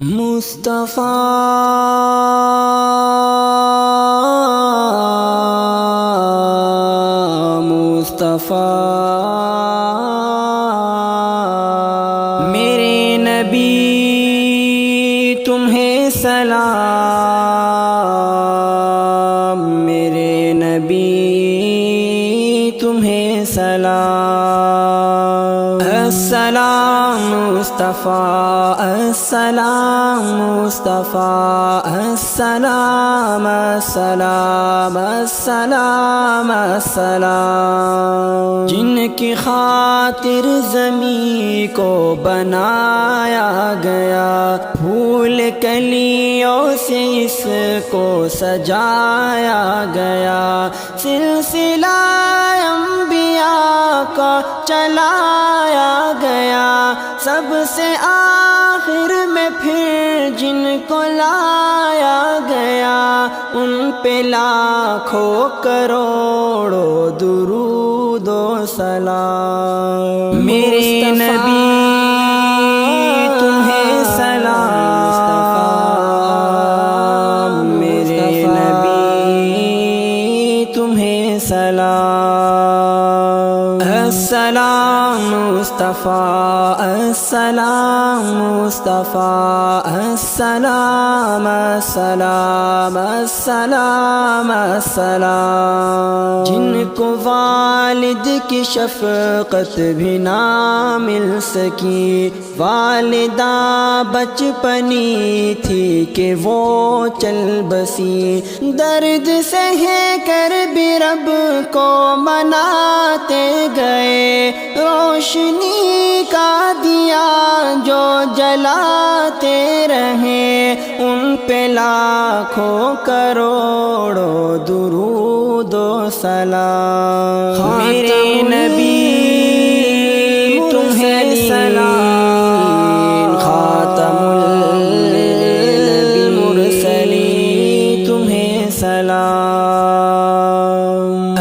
مصطفیٰ مصطفیٰ میرے نبی تمہیں سلام، میرے نبی تمہیں سلام۔ السلام مصطفیٰ، السلام مصطفیٰ، السلام السلام السلام السلام۔ جن کی خاطر زمین کو بنایا گیا، پھول کلیوں سے اس کو سجایا گیا، سلسلہ انبیاء کا چلایا گیا، سب سے آخر میں پھر جن کو لایا گیا، ان پہ لاکھوں کروڑوں درود و سلام۔ میرے نبی تمہیں سلام، میرے نبی تمہیں سلام۔ السلام مصطفیٰ، السلام مصطفیٰ، السلام السلام السلام السلام۔ جن کو والد کی شفقت بھی نہ مل سکی، والدہ بچپنی تھی کہ وہ چل بسی، درد سہ کر بھی رب کو مناتے گئے، روشنی کا دیا جو جلاتے رہے، ان پہ لاکھوں کروڑوں درود و سلام۔ میرے نبی تمہیں سلام، خاتم المرسلین تمہیں سلام۔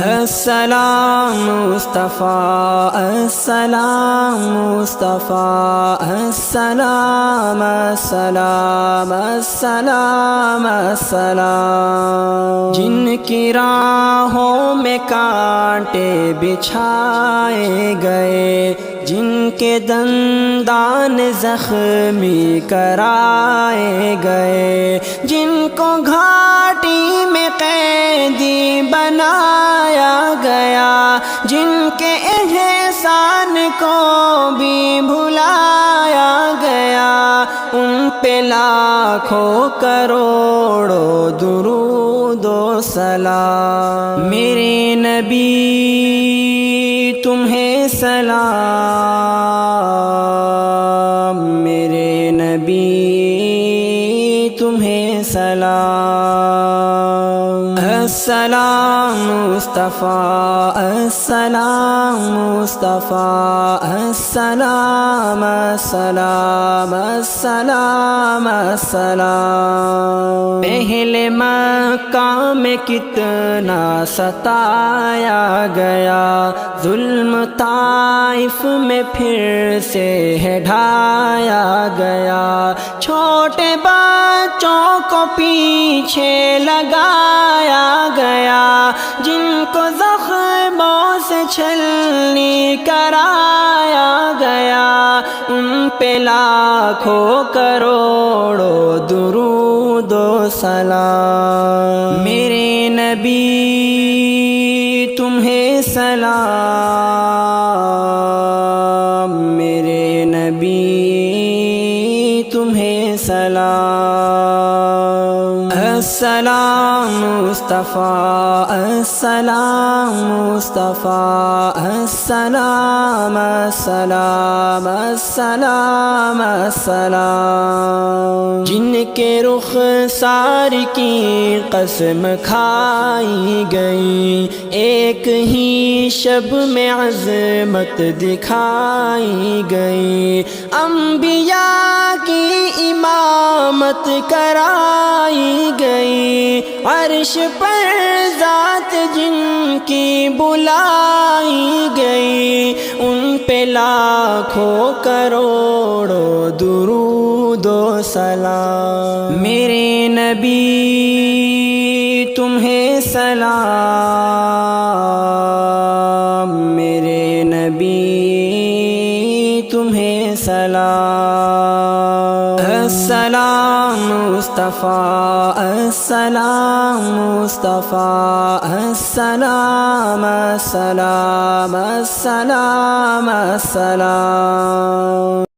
السلام مصطفیٰ، السلام مصطفیٰ، السلام السلام السلام السلام۔ جن کی راہوں میں کانٹے بچھائے گئے، جن کے دندان زخمی کرائے گئے، جن کو گھاٹی میں قیدی بنایا گیا، جن کے احسان کو بھی بھلایا گیا، ان پہ لاکھوں کروڑوں درود و سلام۔ میرے نبی تمہیں سلام، میرے نبی تمہیں سلام۔ السلام مصطفیٰ، السلام مصطفیٰ، السلام السلام السلام السلام۔ پہلے مکہ میں کتنا ستایا گیا، ظلم طائف میں پھر سے ہے ڈھایا گیا، چھوٹے بچوں کو پیچھے لگایا گیا، جن کو زخموں سے چھلنی کرایا گیا، ان پہ لاکھوں کروڑوں درود و سلام۔ میرے نبی تمہیں سلام، میرے نبی تمہیں سلام۔ السلام مصطفیٰ، السلام مصطفیٰ، السلام السلام السلام السلام۔ جن کے رخسار کی قسم کھائی گئی، ایک ہی شب میں عظمت دکھائی گئی، انبیاء کی امامت کرائی گئی، عرش پر ذات جن کی بلائی گئی، ان پہ لاکھوں کروڑوں درود درود و سلام میرے نبی تمہیں سلام میرے نبی تمہیں سلام السلام مصطفیٰ السلام مصطفیٰ السلام السلام السلام السلام